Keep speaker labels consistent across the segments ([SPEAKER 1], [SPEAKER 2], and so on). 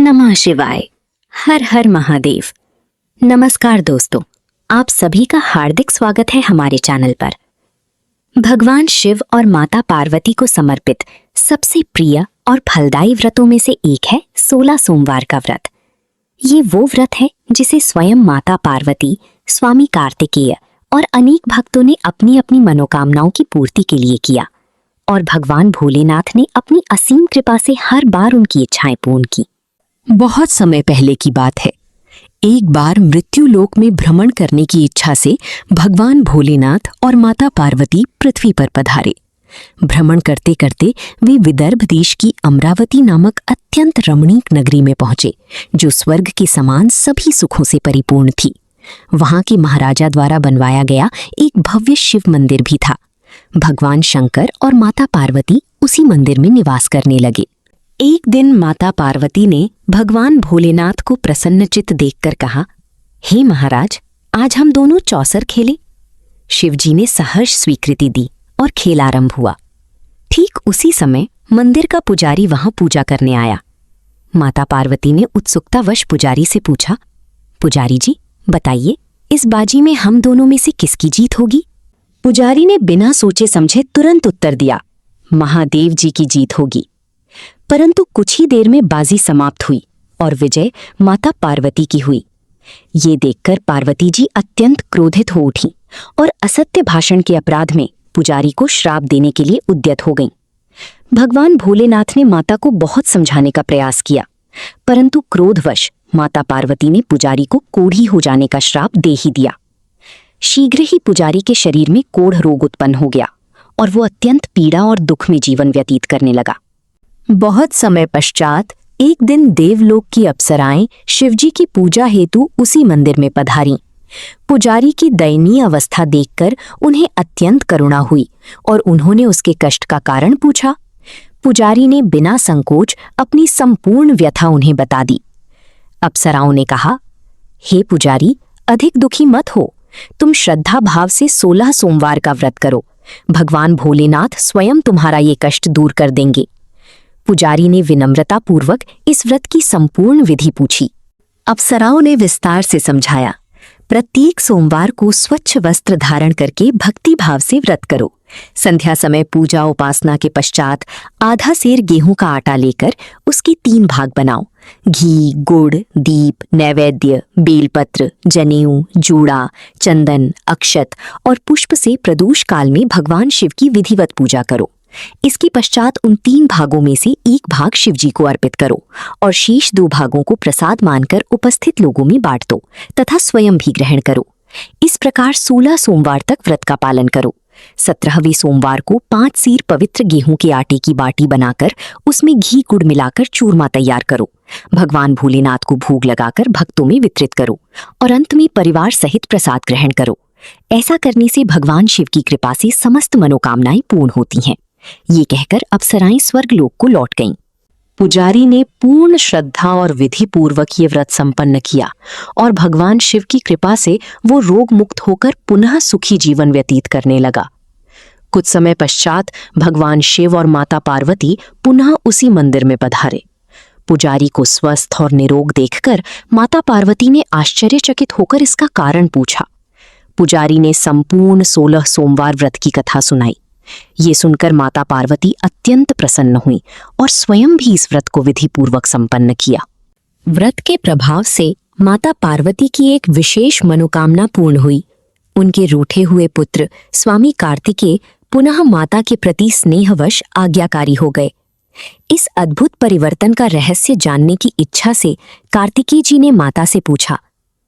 [SPEAKER 1] नमः शिवाय। हर हर महादेव। नमस्कार दोस्तों, आप सभी का हार्दिक स्वागत है हमारे चैनल पर। भगवान शिव और माता पार्वती को समर्पित सबसे प्रिय और फलदायी व्रतों में से एक है 16 सोमवार का व्रत। ये वो व्रत है जिसे स्वयं माता पार्वती, स्वामी कार्तिकेय और अनेक भक्तों ने अपनी अपनी मनोकामनाओं की पूर्ति के लिए किया और भगवान भोलेनाथ ने अपनी असीम कृपा से हर बार उनकी इच्छाएं पूर्ण की।
[SPEAKER 2] बहुत समय पहले की बात है। एक बार मृत्यु लोक में भ्रमण करने की इच्छा से भगवान भोलेनाथ और माता पार्वती पृथ्वी पर पधारे। भ्रमण करते करते वे विदर्भ देश की अमरावती नामक अत्यंत रमणीक नगरी में पहुंचे, जो स्वर्ग के समान सभी सुखों से परिपूर्ण थी। वहां के महाराजा द्वारा बनवाया गया एक भव्य शिव मंदिर भी था। भगवान शंकर और माता पार्वती उसी मंदिर में निवास करने लगे। एक दिन माता पार्वती ने भगवान भोलेनाथ को प्रसन्नचित्त देखकर कहा, हे महाराज, आज हम दोनों चौसर खेलें। शिवजी ने सहर्ष स्वीकृति दी और खेल आरंभ हुआ। ठीक उसी समय मंदिर का पुजारी वहां पूजा करने आया। माता पार्वती ने उत्सुकतावश पुजारी से पूछा, पुजारी जी बताइए, इस बाजी में हम दोनों में से किसकी जीत होगी? पुजारी ने बिना सोचे समझे तुरंत उत्तर दिया, महादेव जी की जीत होगी। परंतु कुछ ही देर में बाजी समाप्त हुई और विजय माता पार्वती की हुई। ये देखकर पार्वती जी अत्यंत क्रोधित हो उठी और असत्य भाषण के अपराध में पुजारी को श्राप देने के लिए उद्यत हो गईं। भगवान भोलेनाथ ने माता को बहुत समझाने का प्रयास किया, परंतु क्रोधवश माता पार्वती ने पुजारी को कोढ़ी हो जाने का श्राप दे ही दिया। शीघ्र ही पुजारी के शरीर में कोढ़ रोग उत्पन्न हो गया और वो अत्यंत पीड़ा और दुख में जीवन व्यतीत करने लगा। बहुत समय पश्चात एक दिन देवलोक की अप्सराएं शिवजी की पूजा हेतु उसी मंदिर में पधारीं। पुजारी की दयनीय अवस्था देखकर उन्हें अत्यंत करुणा हुई और उन्होंने उसके कष्ट का कारण पूछा। पुजारी ने बिना संकोच अपनी संपूर्ण व्यथा उन्हें बता दी। अप्सराओं ने कहा, हे पुजारी, अधिक दुखी मत हो, तुम श्रद्धा भाव से 16 सोमवार का व्रत करो। भगवान भोलेनाथ स्वयं तुम्हारा ये कष्ट दूर कर देंगे। पुजारी ने विनम्रतापूर्वक इस व्रत की संपूर्ण विधि पूछी। अप्सराओं ने विस्तार से समझाया, प्रत्येक सोमवार को स्वच्छ वस्त्र धारण करके भक्ति भाव से व्रत करो। संध्या समय पूजा उपासना के पश्चात आधा सेर गेहूं का आटा लेकर उसके 3 भाग बनाओ। घी, गुड़, दीप, नैवेद्य, बेलपत्र, जनेऊ, जूड़ा, चंदन, अक्षत और पुष्प से प्रदोष काल में भगवान शिव की विधिवत पूजा करो। इसके पश्चात उन 3 भागों में से एक भाग शिवजी को अर्पित करो और शेष 2 भागों को प्रसाद मानकर उपस्थित लोगों में बांट दो तथा स्वयं भी ग्रहण करो। इस प्रकार 16 सोमवार तक व्रत का पालन करो। 17वें सोमवार को 5 सेर पवित्र गेहूं के आटे की बाटी बनाकर उसमें घी गुड़ मिलाकर चूरमा तैयार करो। भगवान भोलेनाथ को भोग लगाकर भक्तों में वितरित करो और अंत में परिवार सहित प्रसाद ग्रहण करो। ऐसा करने से भगवान शिव की कृपा से समस्त मनोकामनाएं पूर्ण होती हैं। ये कहकर अप्सराएं स्वर्गलोक को लौट गईं। पुजारी ने पूर्ण श्रद्धा और विधि पूर्वक ये व्रत संपन्न किया और भगवान शिव की कृपा से वो रोग मुक्त होकर पुनः सुखी जीवन व्यतीत करने लगा। कुछ समय पश्चात भगवान शिव और माता पार्वती पुनः उसी मंदिर में पधारे। पुजारी को स्वस्थ और निरोग देखकर माता पार्वती ने आश्चर्यचकित होकर इसका कारण पूछा। पुजारी ने संपूर्ण 16 सोमवार व्रत की कथा सुनाई। ये सुनकर माता पार्वती अत्यंत प्रसन्न हुई और स्वयं भी इस व्रत को विधि पूर्वक संपन्न किया। व्रत के प्रभाव से माता पार्वती की एक विशेष मनोकामना पूर्ण हुई। उनके रूठे हुए पुत्र स्वामी कार्तिकेय पुनः माता के प्रति स्नेहवश आज्ञाकारी हो गए। इस अद्भुत परिवर्तन का रहस्य जानने की इच्छा से कार्तिकेय जी ने माता से पूछा,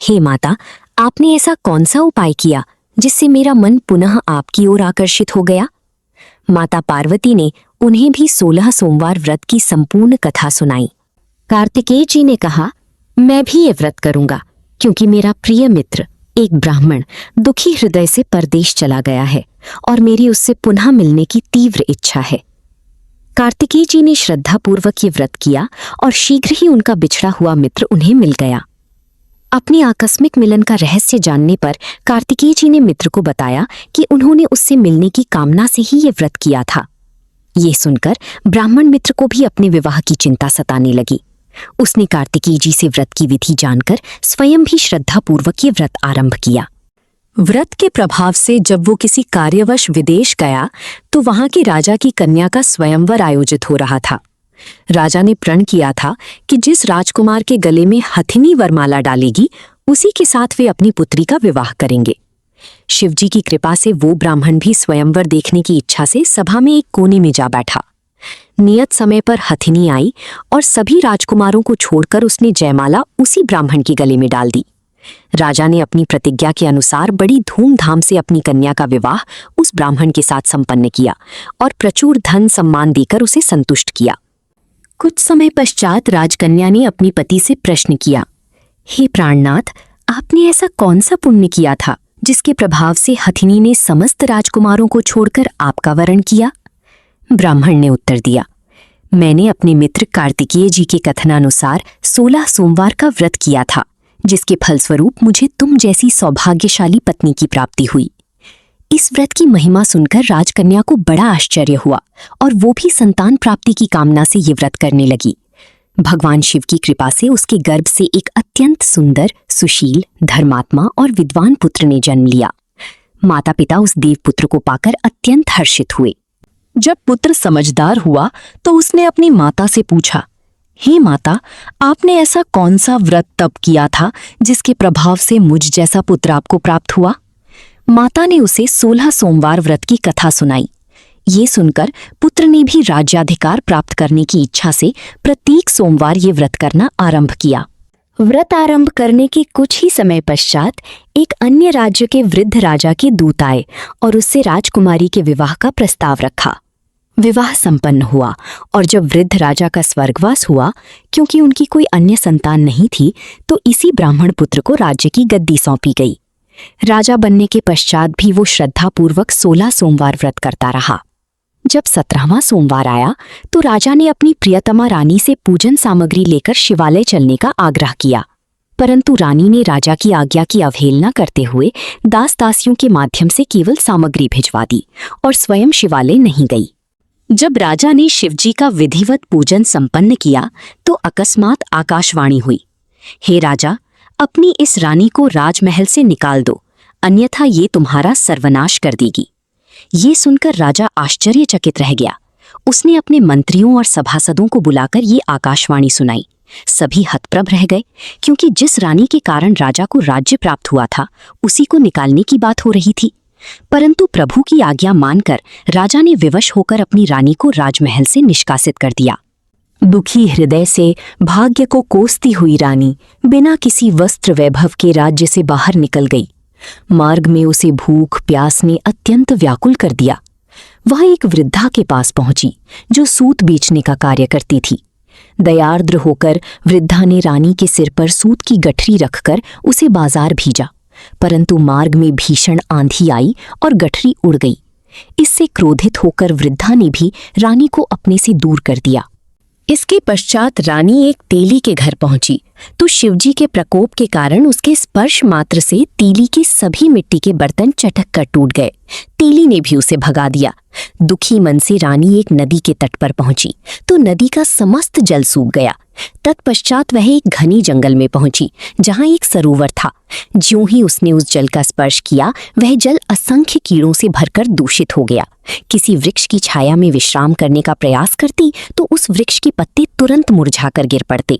[SPEAKER 2] हे माता, आपने ऐसा कौन सा उपाय किया जिससे मेरा मन पुनः आपकी ओर आकर्षित हो गया? माता पार्वती ने उन्हें भी 16 सोमवार व्रत की संपूर्ण कथा सुनाई। कार्तिकेय जी ने कहा, मैं भी ये व्रत करूंगा क्योंकि मेरा प्रिय मित्र एक ब्राह्मण दुखी हृदय से परदेश चला गया है और मेरी उससे पुनः मिलने की तीव्र इच्छा है। कार्तिकेय जी ने श्रद्धापूर्वक ये व्रत किया और शीघ्र ही उनका बिछड़ा हुआ मित्र उन्हें मिल गया। अपनी आकस्मिक मिलन का रहस्य जानने पर कार्तिकेय जी ने मित्र को बताया कि उन्होंने उससे मिलने की कामना से ही ये व्रत किया था। ये सुनकर ब्राह्मण मित्र को भी अपने विवाह की चिंता सताने लगी।
[SPEAKER 1] उसने कार्तिकेय जी से व्रत की विधि जानकर स्वयं भी श्रद्धापूर्वक ये व्रत आरंभ किया।
[SPEAKER 2] व्रत के प्रभाव से जब वो किसी कार्यवश विदेश गया तो वहां के राजा की कन्या का स्वयंवर आयोजित हो रहा था। राजा ने प्रण किया था कि जिस राजकुमार के गले में हथिनी वरमाला डालेगी उसी के साथ वे अपनी पुत्री का विवाह करेंगे। शिवजी की कृपा से वो ब्राह्मण भी स्वयंवर देखने की इच्छा से सभा में एक कोने में जा बैठा। नियत समय पर हथिनी आई और सभी राजकुमारों को छोड़कर उसने जयमाला उसी ब्राह्मण के गले में डाल दी। राजा ने अपनी प्रतिज्ञा के अनुसार बड़ी धूमधाम से अपनी कन्या का विवाह उस ब्राह्मण के साथ संपन्न किया और प्रचुर धन सम्मान देकर उसे संतुष्ट किया। कुछ समय पश्चात राजकन्या ने अपनी पति से प्रश्न किया, हे प्राणनाथ, आपने ऐसा कौन सा पुण्य किया था जिसके प्रभाव से हथिनी ने समस्त राजकुमारों को छोड़कर आपका वरण किया? ब्राह्मण ने उत्तर दिया, मैंने अपने मित्र कार्तिकेय जी के कथनानुसार 16 सोमवार का व्रत किया था, जिसके फलस्वरूप मुझे तुम जैसी सौभाग्यशाली पत्नी की प्राप्ति हुई। इस व्रत की महिमा सुनकर राजकन्या को बड़ा आश्चर्य हुआ और वो भी संतान प्राप्ति की कामना से ये व्रत करने लगी। भगवान शिव की कृपा से उसके गर्भ से एक अत्यंत सुंदर, सुशील, धर्मात्मा और विद्वान पुत्र ने जन्म लिया। माता पिता उस देवपुत्र को पाकर अत्यंत हर्षित हुए। जब पुत्र समझदार हुआ तो उसने अपनी माता से पूछा, हे माता, आपने ऐसा कौन सा व्रत तप किया था जिसके प्रभाव से मुझ जैसा पुत्र आपको प्राप्त हुआ? माता ने उसे 16 सोमवार व्रत की कथा सुनाई। ये सुनकर पुत्र ने भी राज्याधिकार प्राप्त करने की इच्छा से प्रत्येक सोमवार ये व्रत करना आरंभ किया। व्रत आरंभ करने के कुछ ही समय पश्चात एक अन्य राज्य के वृद्ध राजा के दूत आए और उससे राजकुमारी के विवाह का प्रस्ताव रखा। विवाह संपन्न हुआ और जब वृद्ध राजा का स्वर्गवास हुआ, क्योंकि उनकी कोई अन्य संतान नहीं थी, तो इसी ब्राह्मण पुत्र को राज्य की गद्दी सौंपी गई। राजा बनने के पश्चात भी वो श्रद्धापूर्वक 16 सोमवार व्रत करता रहा। जब 17वां सोमवार आया तो राजा ने अपनी प्रियतमा रानी से पूजन सामग्री लेकर शिवालय चलने का आग्रह किया, परंतु रानी ने राजा की आज्ञा की अवहेलना करते हुए दास दासियों के माध्यम से केवल सामग्री भिजवा दी और स्वयं शिवालय नहीं गई। जब राजा ने शिवजी का विधिवत पूजन संपन्न किया तो अकस्मात आकाशवाणी हुई, हे राजा, अपनी इस रानी को राजमहल से निकाल दो, अन्यथा ये तुम्हारा सर्वनाश कर देगी। ये सुनकर राजा आश्चर्यचकित रह गया। उसने अपने मंत्रियों और सभासदों को बुलाकर ये आकाशवाणी सुनाई। सभी हतप्रभ रह गए, क्योंकि जिस रानी के कारण राजा को राज्य प्राप्त हुआ था उसी को निकालने की बात हो रही थी। परंतु प्रभु की आज्ञा मानकर राजा ने विवश होकर अपनी रानी को राजमहल से निष्कासित कर दिया। दुखी हृदय से भाग्य को कोसती हुई रानी बिना किसी वस्त्र वैभव के राज्य से बाहर निकल गई। मार्ग में उसे भूख प्यास ने अत्यंत व्याकुल कर दिया। वह एक वृद्धा के पास पहुंची जो सूत बेचने का कार्य करती थी। दयार्द्र होकर वृद्धा ने रानी के सिर पर सूत की गठरी रखकर उसे बाजार भेजा, परंतु मार्ग में भीषण आंधी आई और गठरी उड़ गई। इससे क्रोधित होकर वृद्धा ने भी रानी को अपने से दूर कर दिया। इसके पश्चात रानी एक तेली के घर पहुंची तो शिवजी के प्रकोप के कारण उसके स्पर्श मात्र से तेली के सभी मिट्टी के बर्तन चटक कर टूट गए। तेली ने भी उसे भगा दिया। दुखी मन से रानी एक नदी के तट पर पहुंची तो नदी का समस्त जल सूख गया। तत्पश्चात वह एक घनी जंगल में पहुंची जहां एक सरोवर था। ज्यों ही उसने उस जल का स्पर्श किया, वह जल असंख्य कीड़ों से भरकर दूषित हो गया। किसी वृक्ष की छाया में विश्राम करने का प्रयास करती तो उस वृक्ष के पत्ते तुरंत मुरझाकर गिर पड़ते।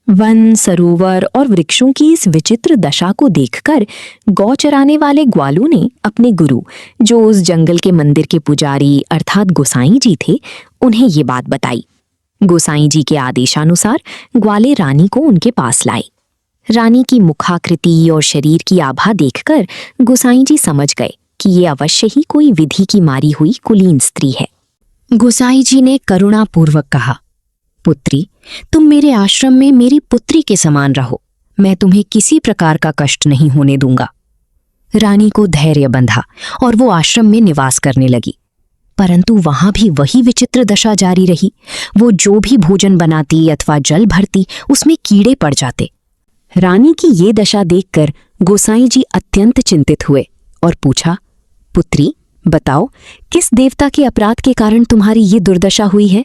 [SPEAKER 2] वन, सरोवर और वृक्षों की इस विचित्र दशा को देखकर गौ चराने वाले ग्वालों ने अपने गुरु, जो उस जंगल के मंदिर के पुजारी अर्थात गोसाई जी थे, उन्हें ये बात बताई। गोसाई जी के आदेशानुसार ग्वाले रानी को उनके पास लाए। रानी की मुखाकृति और शरीर की आभा देखकर गोसाई जी समझ गए कि ये अवश्य ही कोई विधि की मारी हुई कुलीन स्त्री है। गोसाई जी ने करुणापूर्वक कहा, पुत्री, तुम मेरे आश्रम में मेरी पुत्री के समान रहो। मैं तुम्हें किसी प्रकार का कष्ट नहीं होने दूंगा। रानी को धैर्य बंधा और वो आश्रम में निवास करने लगी। परंतु वहां भी वही विचित्र दशा जारी रही। वो जो भी भोजन बनाती अथवा जल भरती उसमें कीड़े पड़ जाते। रानी की ये दशा देखकर गोसाई जी अत्यंत चिंतित हुए और पूछा, पुत्री, बताओ, किस देवता के अपराध के कारण तुम्हारी ये दुर्दशा हुई है?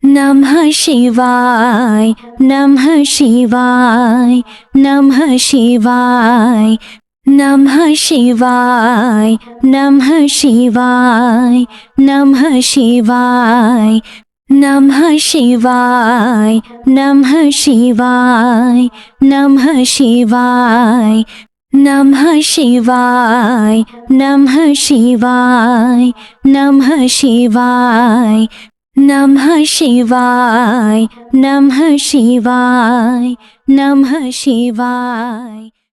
[SPEAKER 1] नमः शिवाय नमः शिवाय नमः शिवाय नमः शिवाय नमः शिवाय नमः शिवाय नमः शिवाय नमः शिवाय नमः शिवाय नमः शिवाय नमः शिवाय नमः शिवाय नमः शिवाय नमः शिवाय नमः शिवाय।